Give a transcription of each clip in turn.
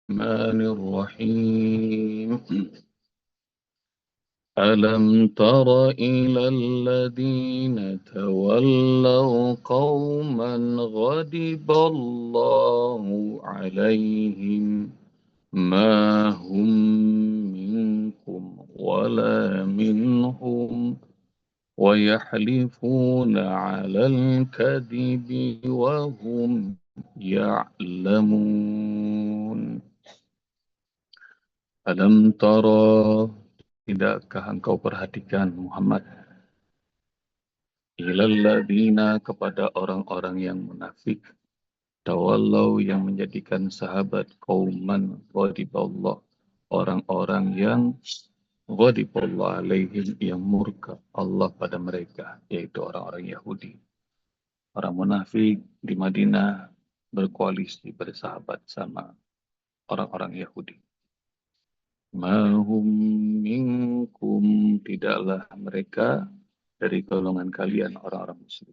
الرحمن الرحيم ألم تر إلى الذين تولوا قوما غضب الله عليهم ما هم منكم ولا منهم ويحلفون على الكذب وهم يعلمون Alam tara, tidakkah engkau perhatikan Muhammad, ilal ladina kepada orang-orang yang munafik, tawallau yang menjadikan sahabat kauman ghadiballah, orang-orang yang ghadiballah alaihim yang murka Allah pada mereka, yaitu orang-orang Yahudi. Orang munafik di Madinah berkoalisi bersahabat sama orang-orang Yahudi. Mahum minkum, tidaklah mereka dari golongan kalian orang-orang muslim.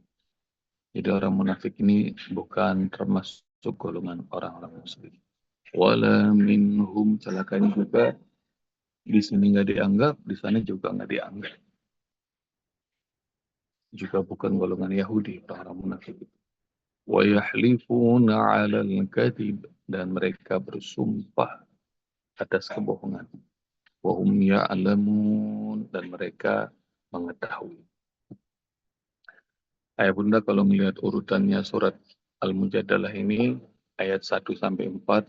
Jadi orang munafik ini bukan termasuk golongan orang-orang muslim. Wala minhum, celakanya juga di sini nggak dianggap, di sana juga nggak dianggap. Juga bukan golongan Yahudi orang-orang munafik itu. Wa yahlifuna 'alal kadhib, dan mereka bersumpah atas kebohongan. Wahum ya'lamun, dan mereka mengetahui. Ayah Bunda, kalau melihat urutannya surat Al-Mujadalah ini, ayat 1 sampai 4,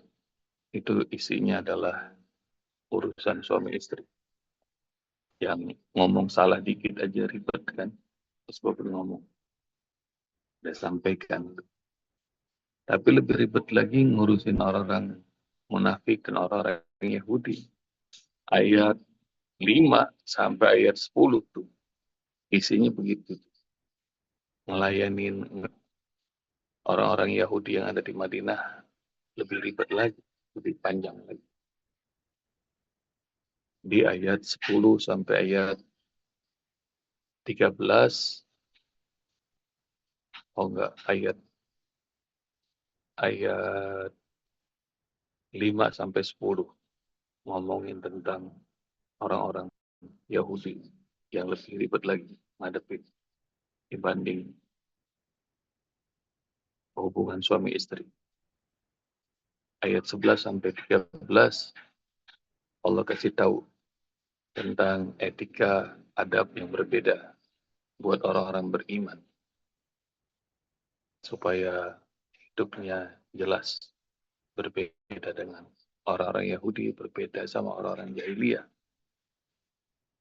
itu isinya adalah urusan suami istri. Yang ngomong salah dikit aja ribet kan, terus baru ngomong. Udah sampaikan. Tapi lebih ribet lagi ngurusin orang-orang munafik dan orang-orang Yahudi. Ayat 5 sampai ayat 10 tuh, isinya begitu. Ngelayanin orang-orang Yahudi yang ada di Madinah lebih ribet lagi, lebih panjang lagi. Di ayat 10 sampai ayat 13, ayat 5 sampai 10 ngomongin tentang orang-orang Yahudi yang lebih ribet lagi ngadepin dibanding hubungan suami istri. Ayat 11 sampai 13 Allah kasih tahu tentang etika adab yang berbeda buat orang-orang beriman supaya hidupnya jelas berbeda dengan orang-orang Yahudi, berbeda sama orang-orang jahiliyah.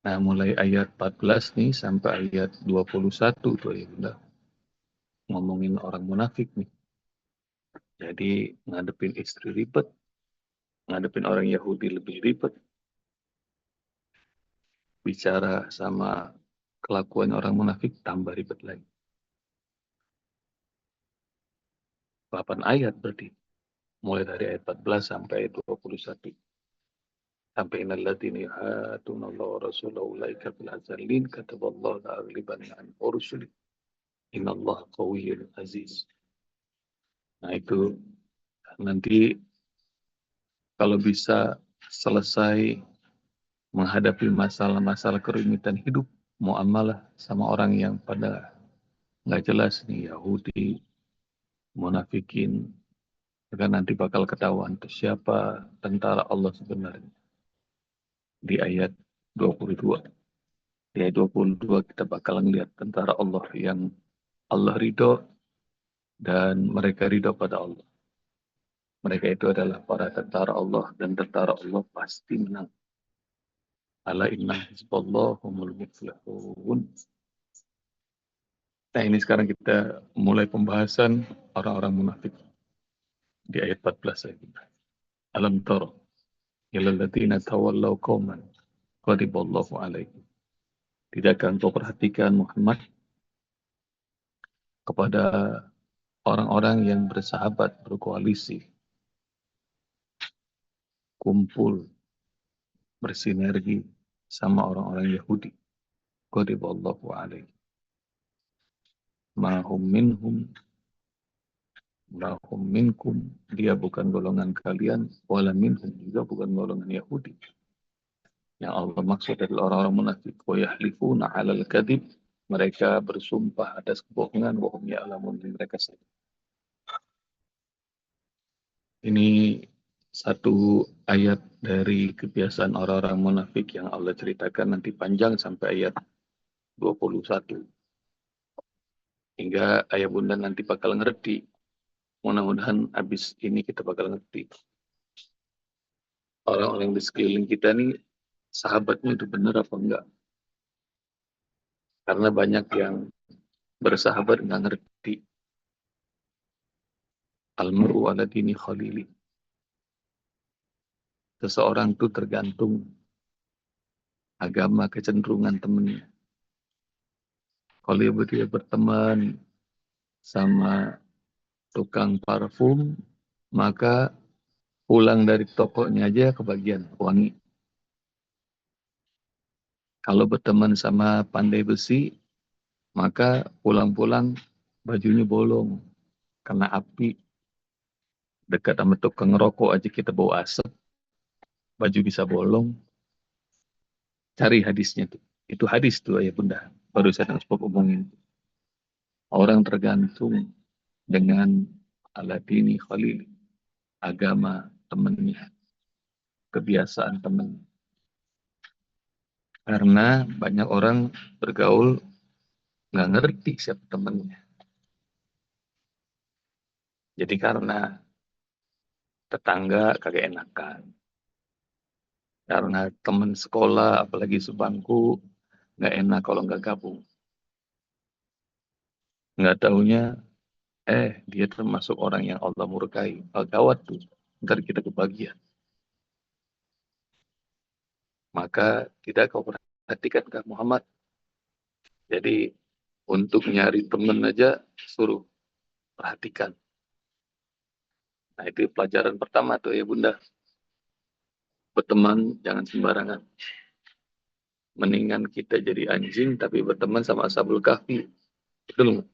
Nah, mulai ayat 14 nih sampai ayat 21 tuh ya Bunda, ngomongin orang munafik nih. Jadi ngadepin istri ribet, ngadepin orang Yahudi lebih ribet, bicara sama kelakuan orang munafik tambah ribet lagi. 8 ayat berarti, mulai dari ayat 14 sampai ayat 21. Sampai innalladzina yuhadduna Allah wa rasulahu ulaika fil azallin kataballahu la'aghlibanna an rusuli innallaha qawiyyun aziz. Nah itu nanti kalau bisa selesai menghadapi masalah-masalah kerumitan hidup, muamalah sama orang yang pada nggak jelas nih, Yahudi, munafikin, kan nanti bakal ketahuan siapa tentara Allah sebenarnya. Di ayat 22. Di ayat 22 kita bakal melihat tentara Allah yang Allah ridho dan mereka ridho pada Allah. Mereka itu adalah para tentara Allah dan tentara Allah pasti menang. Ala inna hizballah humul muflihun. Nah ini sekarang kita mulai pembahasan orang-orang munafik di ayat 14 saya. Alam tara ilal ladzina tawallaw qauman ghadiballahu alaihim. Tidakkah engkau perhatikan Muhammad kepada orang-orang yang bersahabat, berkoalisi, kumpul, bersinergi sama orang-orang Yahudi. Ghadiballahu alaihim. Mahum minhum, Mahum minkum, dia bukan golongan kalian, wala minhum, juga bukan golongan Yahudi. Yang Allah maksud adalah orang-orang munafik. Wa yahlifuna 'alal kadhib, mereka bersumpah atas kebohongan, wa hum ya'lamun, mereka sadar. Ini satu ayat dari kebiasaan orang-orang munafik yang Allah ceritakan nanti panjang sampai ayat 21. Hingga ayah bunda nanti bakal ngerti. Mudah-mudahan habis ini kita bakal ngerti. Orang-orang di sekeliling kita nih sahabatnya itu benar apa enggak. Karena banyak yang bersahabat nggak ngerti. Al-mar'u ala dini khalili. Seseorang itu tergantung agama kecenderungan temannya. Kalau dia berteman sama tukang parfum, maka pulang dari tokonya aja kebagian wangi. Kalau berteman sama pandai besi, maka pulang-pulang bajunya bolong karena api. Dekat sama tukang rokok aja kita bau asap, baju bisa bolong. Cari hadisnya tuh. Itu hadis tuh ya bunda. Baru saya sebab omongin. Orang tergantung dengan ala dini khalil, agama temennya, kebiasaan temen. Karena banyak orang bergaul nggak ngerti siapa temennya. Jadi karena tetangga kagak enakan. Karena teman sekolah, apalagi sebangku, nggak enak kalau nggak gabung. Nggak taunya, dia termasuk orang yang Allah murkai. Gawat tuh, ntar kita kebagian. Maka tidak kau perhatikan Kak Muhammad. Jadi untuk nyari teman aja suruh perhatikan. Nah itu pelajaran pertama tuh ya bunda. Berteman jangan sembarangan. Mendingan kita jadi anjing tapi berteman sama Ashabul Kahfi. Betul nggak?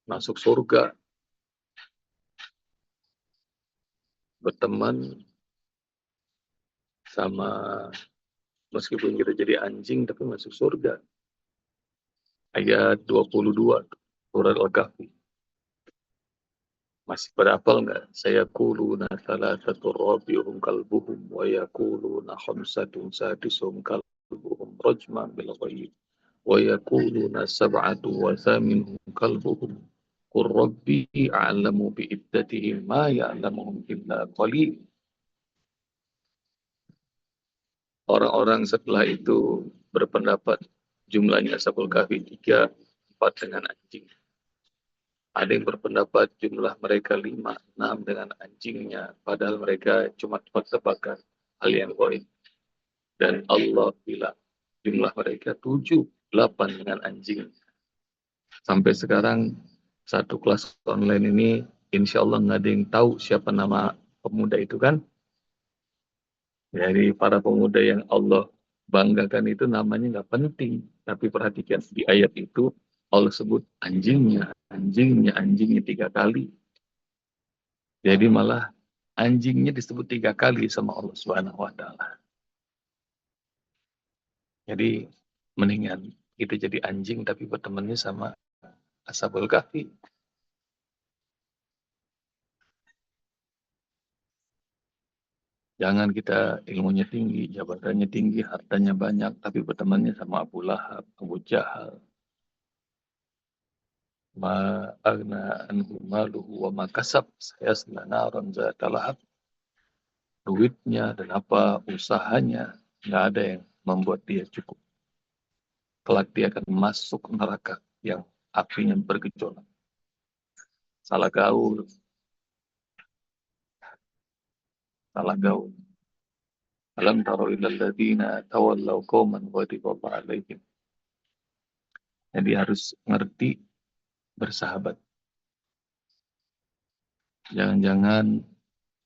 Masuk surga. Berteman sama meskipun kita jadi anjing tapi masuk surga. Ayat 22 surat Al-Kahfi. Masih pada hafal nggak? Saya kuluna thalathatun rabi'uhum kalbuhum wa yakuluna khamsatun sadisuhum kalbuhum rajman bil ghaib wa yakuluna sab'atu wa thaminuhum kalbuhum qur rabbi a'lamu bi iddatihim ma ya'lamuhum illa qalil. Orang-orang setelah itu berpendapat jumlahnya Ashabul Kahfi 3, 4 dengan anjing. Ada yang berpendapat jumlah mereka 5, 6 dengan anjingnya. Padahal mereka cuma tebak-tebakan hal yang goib. Dan Allah bilang jumlah mereka 7, 8 dengan anjing. Sampai sekarang satu kelas online ini insya Allah nggak ada yang tahu siapa nama pemuda itu kan. Dari para pemuda yang Allah banggakan itu namanya nggak penting. Tapi perhatikan di ayat itu Allah sebut anjingnya, anjingnya, anjingnya 3 kali. Jadi malah anjingnya disebut 3 kali sama Allah Subhanahu wa taala. Jadi mendingan kita jadi anjing tapi bertemannya sama Ashabul Kahfi. Jangan kita ilmunya tinggi, jabatannya tinggi, hartanya banyak, tapi bertemannya sama Abu Lahab, Abu Jahal. Ma agna anhu maluhu wa ma kasab, saya naran zata lahab. Duitnya dan apa usahanya, nggak ada yang membuat dia cukup. Kelak dia akan masuk neraka yang apinya bergejolak. Salah gaul, salah gaul. Alam taro ilal ladina tawallaw qauman ghadiballahu alaihim. Jadi harus ngerti bersahabat. Jangan-jangan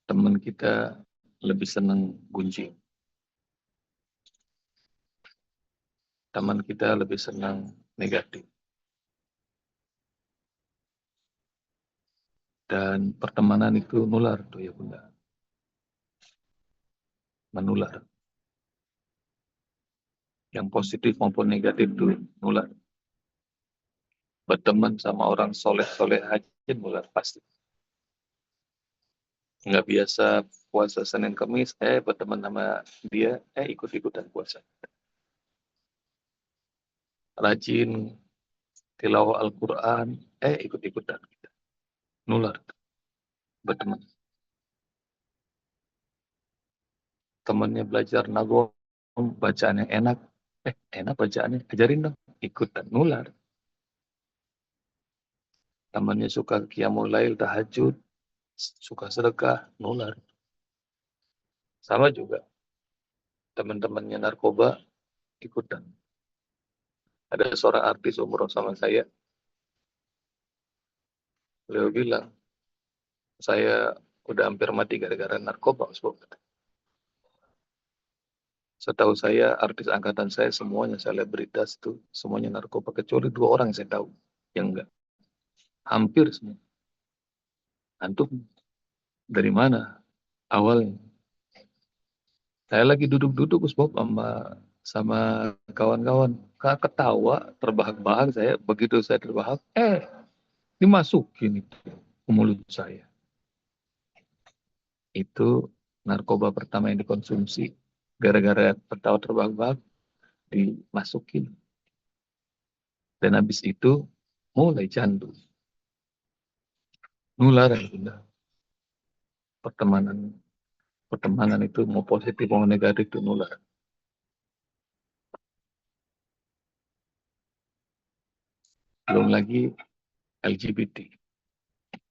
teman kita lebih senang gunjing. Teman kita lebih senang negatif. Dan pertemanan itu nular tuh ya Bunda. Menular. Yang positif maupun negatif tuh nular. Berteman sama orang soleh-soleh aja nular pasti. Nggak biasa puasa Senin Kamis, berteman sama dia, ikut-ikutan puasa. Rajin tilawah Al-Quran, ikut-ikutan. Nular, berteman. Temannya belajar nagom, bacaan yang enak. Enak bacaannya, ajarin dong. Ikutan, nular. Temannya suka qiyamul lail, tahajud, suka sedekah, nular. Sama juga, teman-temannya narkoba, ikutan. Ada seorang artis umroh sama saya, beliau bilang, saya udah hampir mati gara-gara narkoba. Setahu saya, artis angkatan saya semuanya selebritas itu, semuanya narkoba. Kecuali 2 orang yang saya tahu, yang enggak. Hampir semua. Antum dari mana awalnya? Saya lagi duduk-duduk Bob sama kawan-kawan. Ketawa, terbahak-bahak saya. Begitu saya terbahak, dimasukin itu ke mulut saya. Itu narkoba pertama yang dikonsumsi. Gara-gara ketawa terbahak-bahak, dimasukin. Dan habis itu mulai candu. Nular ya Bunda. Pertemanan pertemanan itu mau positif mau negatif itu nular. Belum lagi LGBT.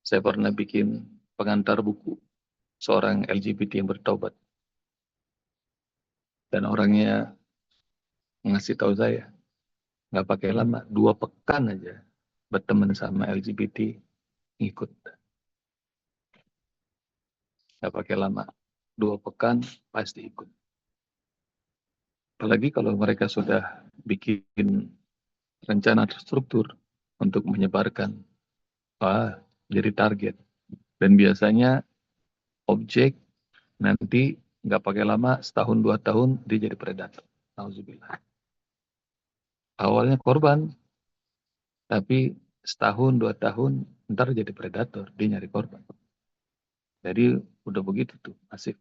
Saya pernah bikin pengantar buku seorang LGBT yang bertobat. Dan orangnya ngasih tahu saya, nggak pakai lama, 2 pekan aja berteman sama LGBT, ngikut. Nggak pakai lama, 2 pekan pasti ikut. Apalagi kalau mereka sudah bikin rencana terstruktur untuk menyebarkan, jadi target. Dan biasanya objek nanti nggak pakai lama, setahun 2 tahun dia jadi predator. Alhamdulillah. Awalnya korban, tapi setahun 2 tahun ntar jadi predator, dia nyari korban. Jadi udah begitu tuh, asik.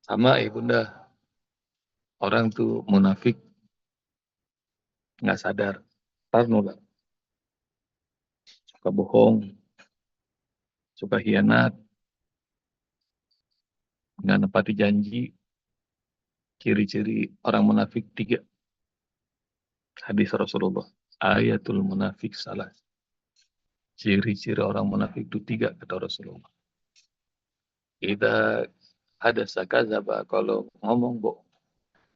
Sama Bunda, orang tuh munafik nggak sadar, ntar nular, suka bohong, suka hianat, nggak nepati janji. Ciri-ciri orang munafik 3. Hadis Rasulullah. Ayatul munafik salah. Ciri-ciri orang munafik itu 3 kata Rasulullah. Kita ada sakazaba, kalau ngomong bohong.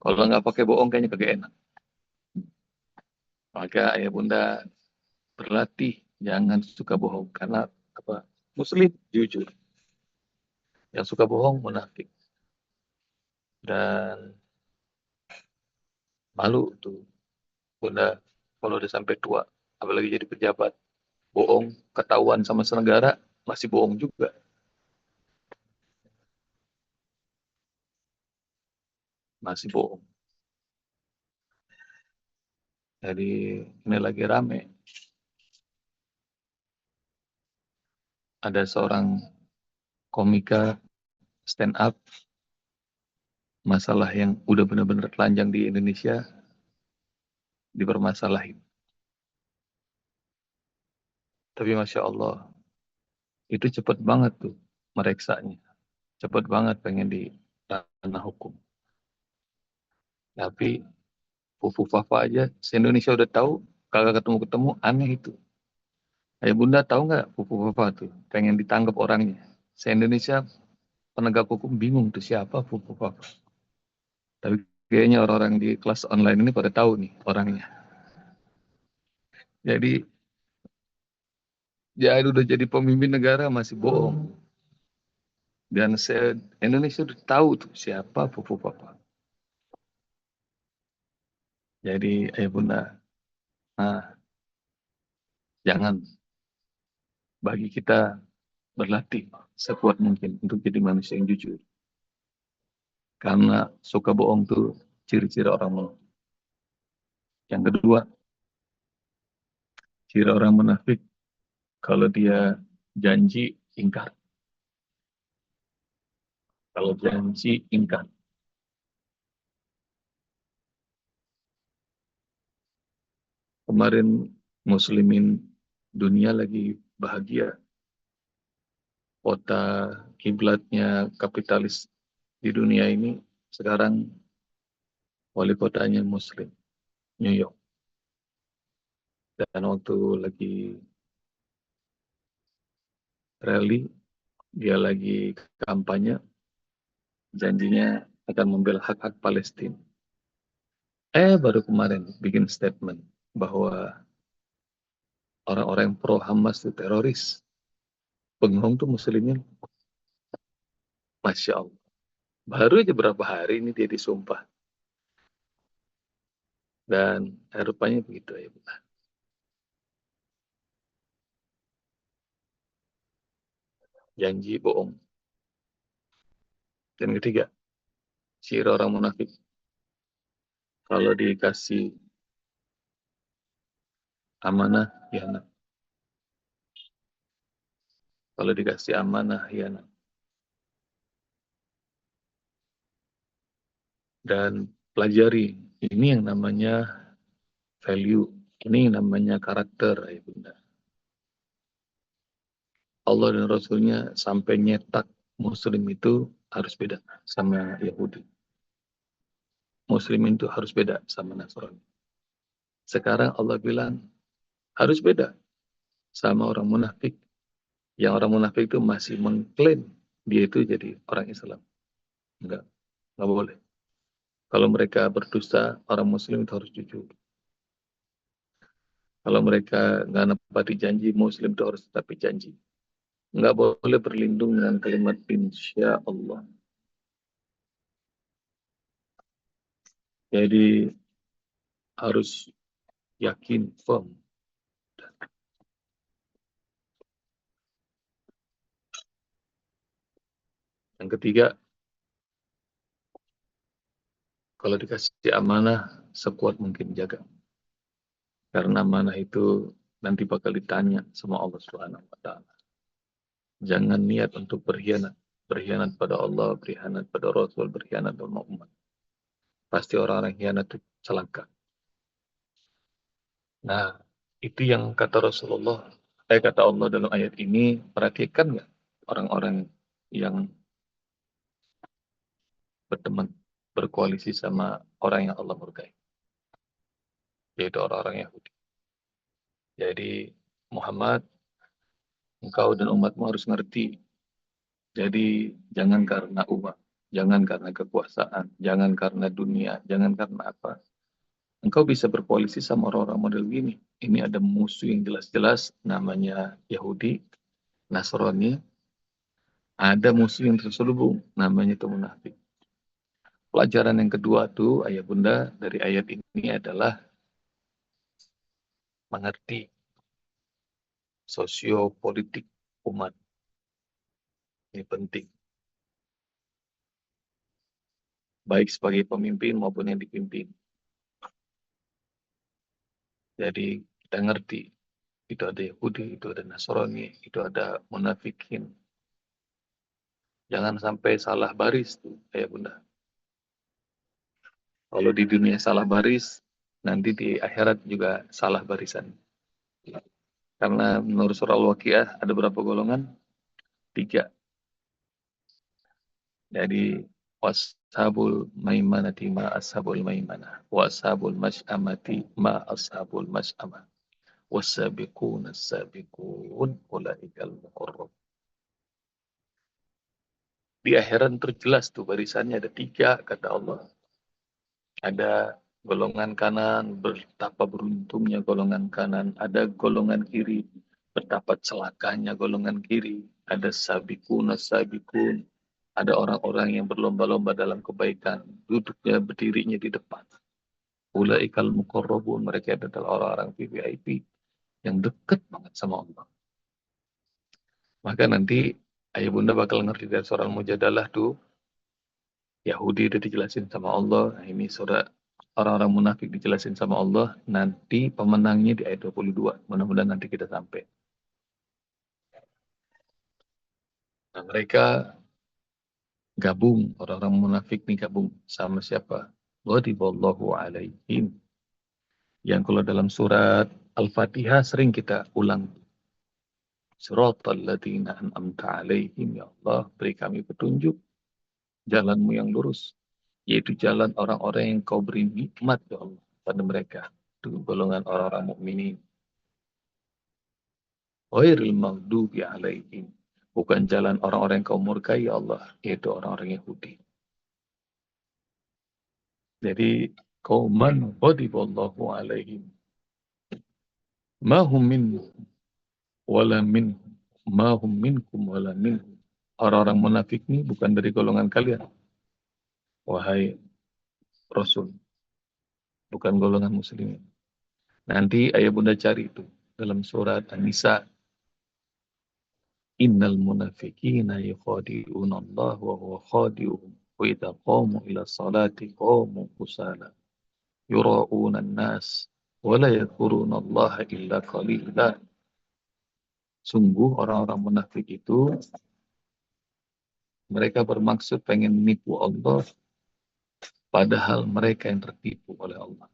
Kalau nggak pakai bohong kayaknya kagak enak. Maka ayah bunda berlatih jangan suka bohong karena apa? Muslim jujur. Yang suka bohong munafik. Dan malu tuh bunda kalau udah sampai tua, apalagi jadi pejabat, bohong ketahuan sama senegara masih bohong juga. Masih bohong. Jadi ini lagi rame. Ada seorang komika stand up masalah yang udah benar-benar telanjang di Indonesia dipermasalahin. Tapi Masya Allah, itu cepat banget tuh mereksanya. Cepat banget pengen di ranah hukum. Tapi Fufu Fafa aja, se-Indonesia udah tahu, kagak ketemu-ketemu, aneh itu. Ayah bunda tahu nggak Fufu Fafa tuh, pengen ditangkap orangnya. Se-Indonesia penegak hukum bingung tuh siapa Fufu Fafa. Tapi kayaknya orang-orang di kelas online ini pada tahu nih orangnya. Jadi dia udah jadi pemimpin negara masih bohong. Dan Indonesia udah tahu tuh siapa Fufu Papa. Jadi ayah bunda, nah jangan bagi kita berlatih sekuat mungkin untuk jadi manusia yang jujur. Karena suka bohong tuh ciri-ciri orang munafik. Yang kedua, ciri orang munafik kalau dia janji ingkar. Kalau janji ingkar. Kemarin muslimin dunia lagi bahagia. Kota kiblatnya kapitalis di dunia ini sekarang wali kotanya muslim, New York. Dan waktu lagi rally, dia lagi kampanye, janjinya akan membela hak-hak Palestina. Baru kemarin bikin statement bahwa orang-orang yang pro Hamas itu teroris. Bengong tuh muslimin. Masya Allah. Baru aja berapa hari ini dia disumpah. Dan rupanya begitu ya. Janji bohong. Dan ketiga, ciri orang munafik. Kalau dikasih amanah, hianat. Kalau dikasih amanah, hianat. Dan pelajari, ini yang namanya value. Ini yang namanya karakter, ya Bunda. Allah dan Rasulnya sampai nyetak Muslim itu harus beda sama Yahudi. Muslim itu harus beda sama Nasrani. Sekarang Allah bilang harus beda sama orang munafik. Yang orang munafik itu masih mengklaim dia itu jadi orang Islam. Enggak boleh. Kalau mereka berdusta, orang Muslim itu harus jujur. Kalau mereka nggak nepati janji, Muslim itu harus tetapi janji. Nggak boleh berlindung dengan kalimat insya Allah. Jadi harus yakin, firm. Yang ketiga, kalau dikasih amanah, sekuat mungkin jaga. Karena amanah itu nanti bakal ditanya sama Allah Subhanahu wa Ta'ala. Jangan niat untuk berkhianat. Berkhianat pada Allah, berkhianat pada Rasul, berkhianat sama umat. Pasti orang-orang khianat itu celaka. Nah, itu yang kata Rasulullah, kata Allah dalam ayat ini, perhatikan nggak orang-orang yang berteman, berkoalisi sama orang yang Allah murkai, yaitu orang-orang Yahudi. Jadi Muhammad, engkau dan umatmu harus ngerti. Jadi jangan karena umat, jangan karena kekuasaan, jangan karena dunia, jangan karena apa. Engkau bisa berkoalisi sama orang-orang model gini. Ini ada musuh yang jelas-jelas namanya Yahudi, Nasrani, ada musuh yang terselubung namanya itu munafik. Pelajaran yang kedua tuh ayah bunda dari ayat ini adalah mengerti sosiopolitik umat. Ini penting. Baik sebagai pemimpin maupun yang dipimpin. Jadi kita ngerti. Itu ada Yahudi, itu ada Nasrani, itu ada munafikin. Jangan sampai salah baris tuh ayah bunda. Kalau di dunia salah baris, nanti di akhirat juga salah barisan. Karena menurut surah Al-Waqiah ada berapa golongan? 3. Jadi washabul maimanati ma ashabul maimanah, washabul mas'amati ma ashabul mas'amah, wasabiqun as-sabiqun ulaikal muqarrab. Di akhirat terjelas tuh barisannya ada 3 kata Allah. Ada golongan kanan, betapa beruntungnya golongan kanan. Ada golongan kiri, betapa celakanya golongan kiri. Ada sabikun, sabikun. Ada orang-orang yang berlomba-lomba dalam kebaikan. Duduknya, berdirinya di depan. Ulaikal muqarrabun. Mereka adalah orang-orang VIP yang dekat banget sama Allah. Maka nanti ayah bunda bakal ngerti dari surah Al-Mujadalah tuh, Yahudi udah dijelasin sama Allah. Nah, ini surah orang-orang munafik dijelasin sama Allah. Nanti pemenangnya di ayat 22. Mudah-mudahan nanti kita sampai. Nah, mereka gabung, orang-orang munafik nih gabung sama siapa? Ghadiballahu alaihim. Yang kalau dalam surat Al-Fatihah sering kita ulang. Siratal ladzina an'amta alaihim, ya Allah, beri kami petunjuk jalanmu yang lurus, yaitu jalan orang-orang yang kau beri nikmat, ya Allah, pada mereka. Itu golongan orang-orang mukminin. Ghairil maghdubi alaihim. Bukan jalan orang-orang yang kau murkai, ya Allah, yaitu orang-orang Yahudi. Jadi, qauman ghadiballahu alaihim. Mahum minkum wala minhum. Mahum minkum wala minhum. Orang-orang munafik ini bukan dari golongan kalian, wahai Rasul. Bukan golongan muslimin. Nanti ayah bunda cari itu dalam surat An-Nisa. Innal munafiqina yukhadi'una Allah wa huwa khadi'uhum. Wa idza qamu ila salati qamu kusala. Yura'una an-nas wa la yadhkuruna Allah illa qalila. Sungguh orang-orang munafik itu mereka bermaksud pengen menipu Allah padahal mereka yang tertipu oleh Allah.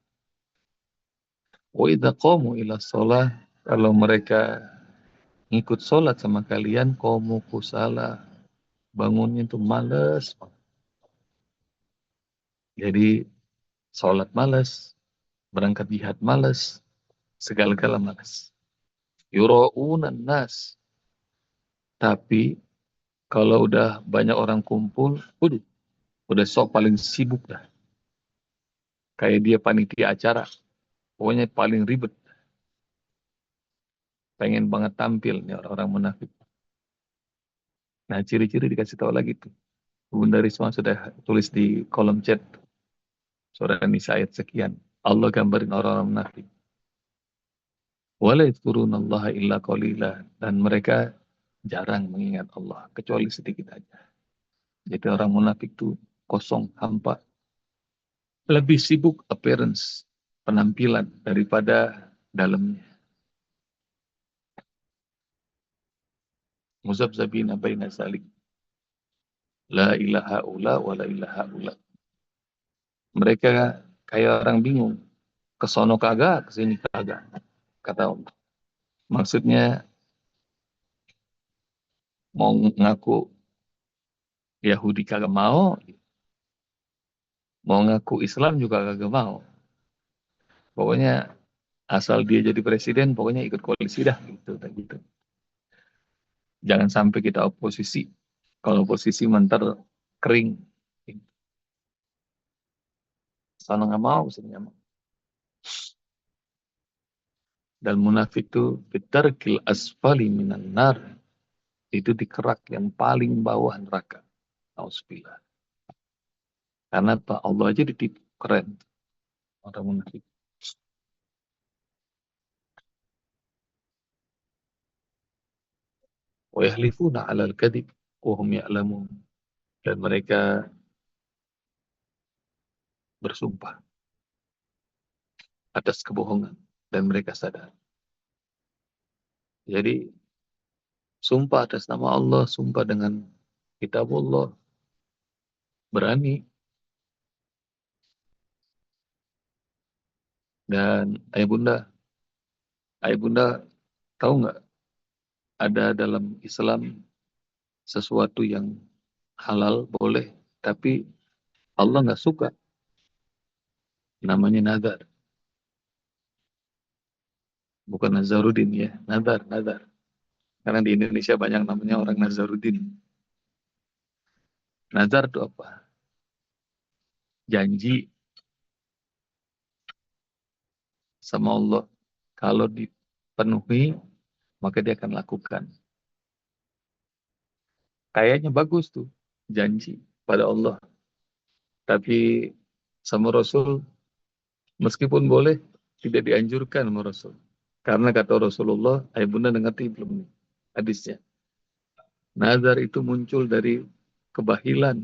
Wa idza qamu ila shalah, kalau mereka ngikut sholat sama kalian, qamu kusala, bangunnya itu males. Jadi sholat males, berangkat jihad males, segala-gala males. Yura'unan nas. Tapi kalau udah banyak orang kumpul, udah sok paling sibuk dah. Kayak dia panitia acara, pokoknya paling ribet. Pengen banget tampil nih orang-orang munafik. Nah, ciri-ciri dikasih tahu lagi tuh. Bunda Risma sudah tulis di kolom chat surah An-Nisa ayat sekian. Allah gambarin orang-orang munafik. Wala yadhkurunallaha illa qalila, dan mereka jarang mengingat Allah kecuali sedikit aja. Jadi orang munafik itu kosong, hampa, lebih sibuk appearance, penampilan daripada dalamnya. Muzabzabina baina salik. La ilaha ula wa la ilaha ula. Mereka kayak orang bingung. Kesono kagak, kesini kagak. Kata Allah. Maksudnya mau ngaku Yahudi kagak mau ngaku Islam juga kagak mau. Pokoknya asal dia jadi presiden, pokoknya ikut koalisi dah gitu, gitu. Jangan sampai kita oposisi. Kalau oposisi mentar kering. Sana nggak mau, sini nggak mau. Dan munafik itu bitarkil asfali minan nar. Itu di kerak yang paling bawah neraka. Auzubillah. Karena Pak Allah aja ditipu. Keren. Orang munafik. Wa yahlifuna alal kadib. Wahum ya'lamun. Dan mereka bersumpah atas kebohongan. Dan mereka sadar. Jadi sumpah atas nama Allah, sumpah dengan kitab Allah, berani. Dan ayah bunda tahu nggak, ada dalam Islam sesuatu yang halal boleh, tapi Allah nggak suka, namanya nazar. Bukan Nazarudin ya, nazar. Karena di Indonesia banyak namanya orang Nazarudin. Nazar itu apa? Janji sama Allah. Kalau dipenuhi, maka dia akan lakukan. Kayaknya bagus tuh, janji pada Allah. Tapi sama Rasul, meskipun boleh, tidak dianjurkan sama Rasul. Karena kata Rasulullah, ayah bunda ngerti belum nih hadisnya? Nazar itu muncul dari kebahilan.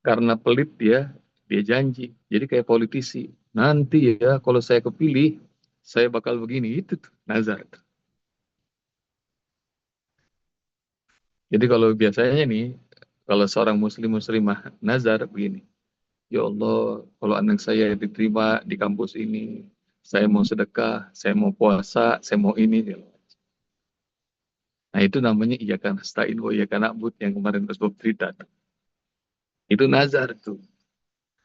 Karena pelit dia janji. Jadi kayak politisi. Nanti ya kalau saya kepilih, saya bakal begini. Itu tuh, nazar. Jadi kalau biasanya nih, kalau seorang muslimah nazar begini. Ya Allah, kalau anak saya diterima di kampus ini, saya mau sedekah, saya mau puasa, saya mau ini. Nah itu namanya iyyaka nasta'in wa iyyaka na'bud yang kemarin Ustaz cerita. Itu nazar tuh.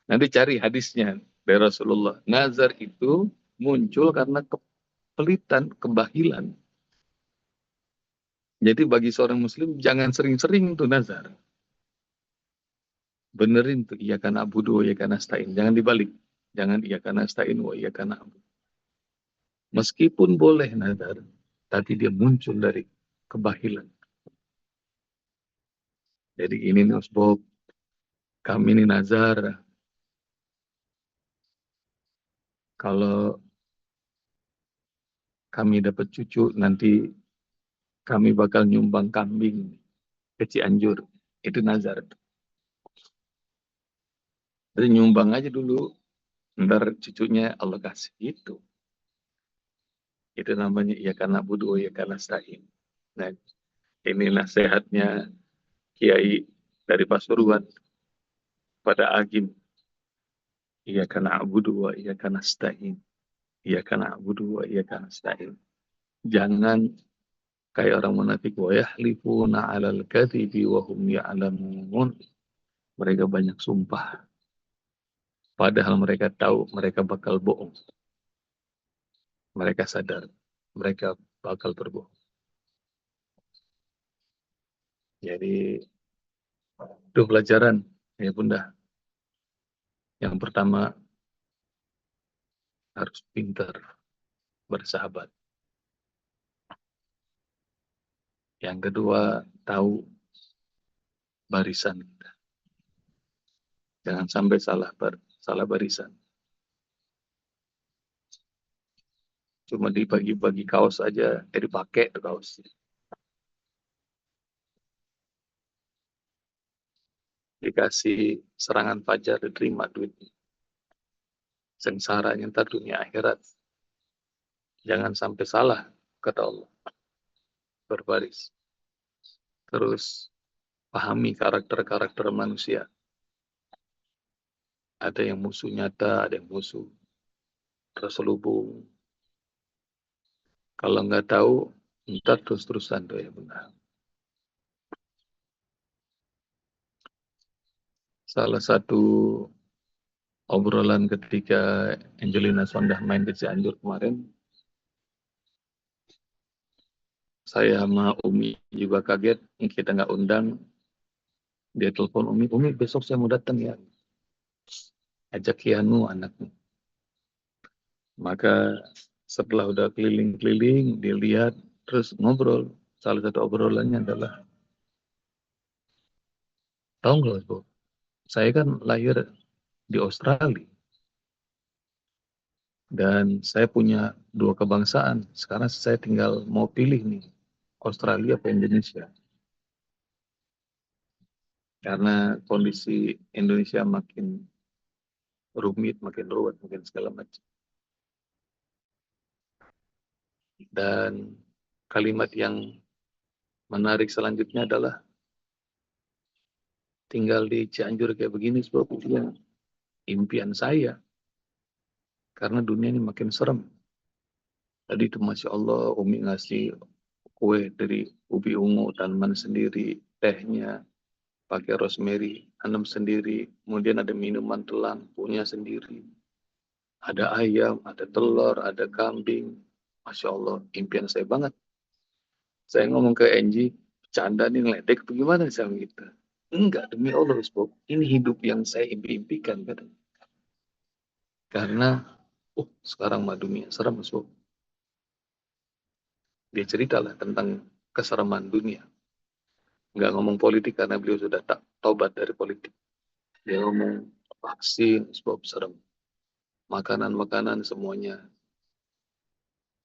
Nanti cari hadisnya dari Rasulullah. Nazar itu muncul karena kepelitan, kebahilan. Jadi bagi seorang muslim jangan sering-sering tuh nazar. Benerin tuh iyyaka na'budu wa iyyaka nasta'in. Jangan dibalik. Jangan iyyaka nasta'in wa iyyaka na'budu. Meskipun boleh nazar, tapi dia muncul dari kebahilan. Jadi ini nih Bob, kami ini nazar. Kalau kami dapat cucu, nanti kami bakal nyumbang kambing ke Cianjur. Itu nazar. Jadi nyumbang aja dulu, ntar cucunya Allah kasih. Itu namanya ya karena budu ya karena stain. Nah, ini nasihatnya Kiai dari Pasuruan pada Agim. Iya karena abudu wa iya karena stain. Iya karena abudu wa iya karena stain. Jangan kayak orang munafik wa yahlifuna 'alal kadhibi wa hum ya'lamun. Mereka banyak sumpah padahal mereka tahu mereka bakal bohong. Mereka sadar mereka bakal berbohong. Jadi itu pelajaran ya Bunda. Yang pertama harus pintar bersahabat. Yang kedua tahu barisan kita. Jangan sampai salah barisan. Cuma dibagi-bagi kaos aja, dipakai tuh kaos. Dikasih serangan fajar, diterima duitnya. Sengsaranya ntar dunia akhirat. Jangan sampai salah, kata Allah. Berbaris. Terus pahami karakter-karakter manusia. Ada yang musuh nyata, ada yang musuh terselubung. Kalau nggak tahu, ntar terus-terusan tuh ya benar. Salah satu obrolan ketika Angelina Sondah main ke Cianjur kemarin, saya sama Umi juga kaget, kita nggak undang, dia telepon Umi besok saya mau datang ya, ajak Kianu anaknya. Maka setelah udah keliling-keliling, dia lihat, terus ngobrol. Salah satu obrolannya adalah, tahu nggak Bu, saya kan lahir di Australia, dan saya punya dua kebangsaan. Sekarang saya tinggal mau pilih nih, Australia atau Indonesia. Karena kondisi Indonesia makin rumit, makin ruwet, makin segala macam. Dan kalimat yang menarik selanjutnya adalah tinggal di Cianjur kayak begini sebab itu yang impian saya. Karena dunia ini makin serem. Tadi itu Masya Allah Umi ngasih kue dari ubi ungu, tanaman sendiri, tehnya pakai rosemary, tanam sendiri. Kemudian ada minuman telang, punya sendiri. Ada ayam, ada telur, ada kambing. Masya Allah, impian saya banget. Saya ngomong ke Angie, canda nih ngeledek bagaimana sama kita? Enggak, demi Allah, Bob. Ini hidup yang saya impikan, katanya. Karena, sekarang mah dunia serem, Bob. Dia ceritalah tentang kesereman dunia. Enggak ngomong politik karena beliau sudah tak tobat dari politik. Dia ngomong vaksin, Bob, serem. Makanan-makanan semuanya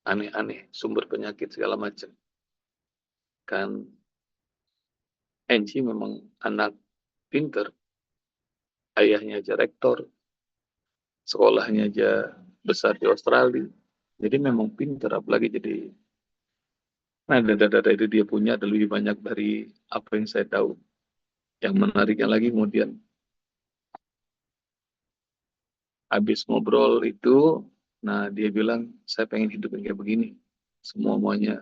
aneh-aneh, sumber penyakit segala macam. Kan Angie memang anak pinter, ayahnya aja rektor, sekolahnya aja besar di Australia. Jadi memang pinter, apalagi jadi, nah data-data itu dia punya ada lebih banyak dari apa yang saya tahu. Yang menariknya lagi kemudian habis ngobrol itu, nah dia bilang saya pengen hidup yang kayak begini. Semua muanya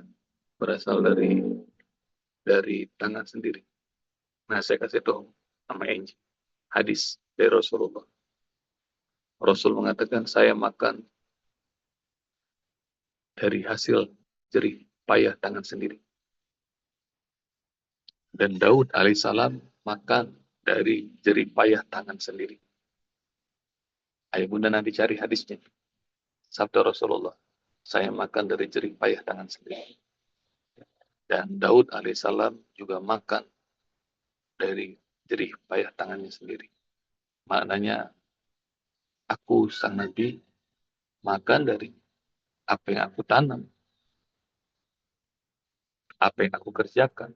berasal dari tangan sendiri. Nah saya kasih tahu sama Angie hadis dari Rasulullah. Rasul mengatakan saya makan dari hasil jerih payah tangan sendiri. Dan Daud alaihissalam makan dari jerih payah tangan sendiri. Ayo bunda nanti cari hadisnya. Sabda Rasulullah. Saya makan dari jerih payah tangan sendiri. Dan Daud alaihissalam juga makan dari jerih payah tangannya sendiri. Maknanya aku sang Nabi makan dari apa yang aku tanam, apa yang aku kerjakan.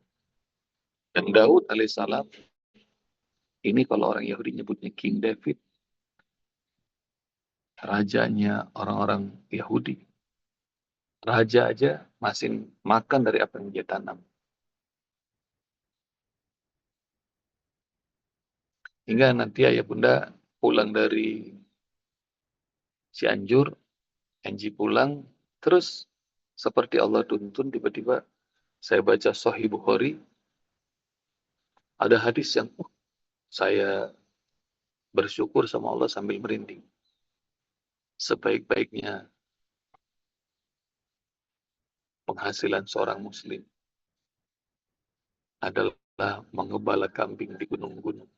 Dan Daud alaihissalam ini kalau orang Yahudi nyebutnya King David, rajanya orang-orang Yahudi. Raja aja masih makan dari apa yang dia tanam. Hingga nanti ayah bunda pulang dari Cianjur, Angie pulang, terus seperti Allah tuntun, tiba-tiba saya baca Sahih Bukhari, ada hadis yang saya bersyukur sama Allah sambil merinding. Sebaik-baiknya penghasilan seorang muslim adalah mengembala kambing di gunung-gunung.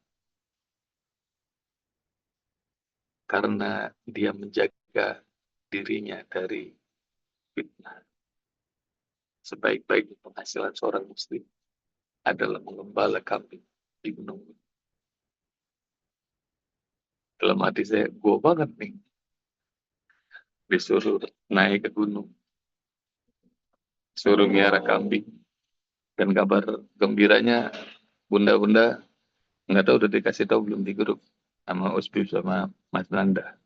Karena dia menjaga dirinya dari fitnah. Sebaik-baik penghasilan seorang muslim adalah mengembala kambing di gunung-gunung. Dalam hati saya, gue banget nih disuruh naik ke gunung, suruh miara kambing. Dan kabar gembiranya, bunda-bunda nggak tahu udah dikasih tahu belum di grup sama Usbib sama Mas Nanda.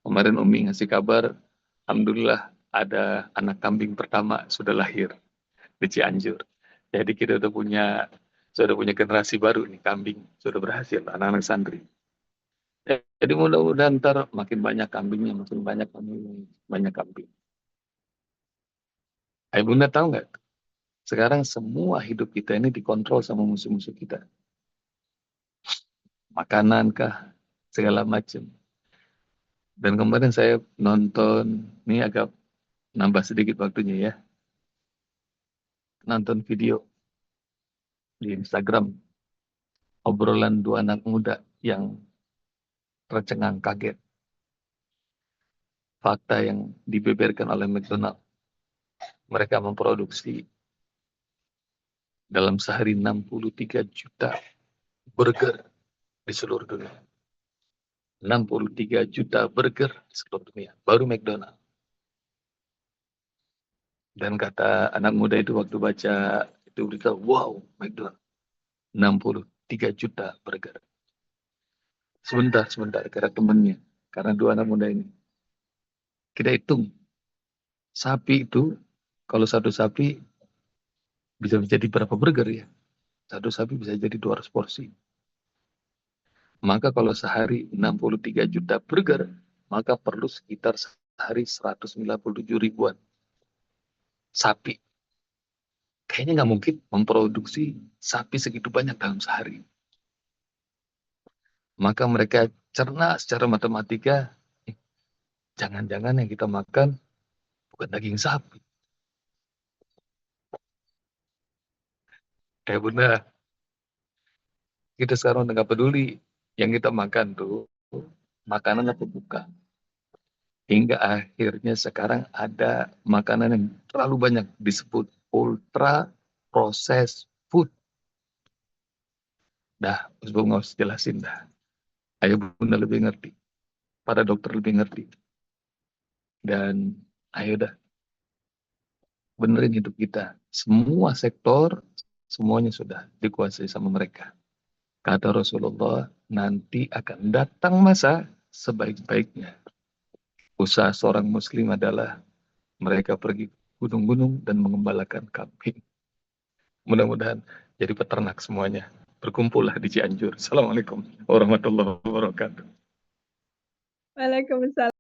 Kemarin Umi ngasih kabar, alhamdulillah ada anak kambing pertama sudah lahir di Cianjur. Jadi kita sudah punya generasi baru nih kambing, sudah berhasil anak-anak santri. Jadi mudah-mudahan ntar makin banyak kambingnya, makin banyak kambing, banyak kambing. Ayo bunda tahu nggak? Sekarang semua hidup kita ini dikontrol sama musuh-musuh kita. Makanan kah, segala macam. Dan kemarin saya nonton, ini agak nambah sedikit waktunya ya, nonton video di Instagram, obrolan dua anak muda yang tercengang kaget. Fakta yang dibeberkan oleh McDonald. Mereka memproduksi dalam sehari 63 juta burger di seluruh dunia. 63 juta burger di seluruh dunia. Baru McDonald. Dan kata anak muda itu waktu baca itu berita, wow, McDonald. 63 juta burger. Sebentar, kata temannya. Karena dua anak muda ini. Kita hitung. Sapi itu, kalau satu sapi bisa jadi berapa burger ya? Satu sapi bisa jadi 200 porsi. Maka kalau sehari 63 juta burger, maka perlu sekitar sehari 197 ribuan sapi. Kayaknya nggak mungkin memproduksi sapi segitu banyak dalam sehari. Maka mereka cerna secara matematika, jangan-jangan yang kita makan bukan daging sapi. Bunda, kita sekarang udah nggak peduli yang kita makan tuh makanan apa bukan. Hingga akhirnya sekarang ada makanan yang terlalu banyak disebut ultra processed food. Dah, Usbong nggak usah jelasin dah. Ayo bunda lebih ngerti. Para dokter lebih ngerti. Dan ayo dah, benerin hidup kita. Semua sektor, Semuanya sudah dikuasai sama mereka. Kata Rasulullah, nanti akan datang masa sebaik-baiknya. Usaha seorang muslim adalah mereka pergi ke gunung-gunung dan mengembalakan kambing. Mudah-mudahan jadi peternak semuanya. Berkumpullah di Cianjur. Assalamualaikum warahmatullahi wabarakatuh. Waalaikumsalam.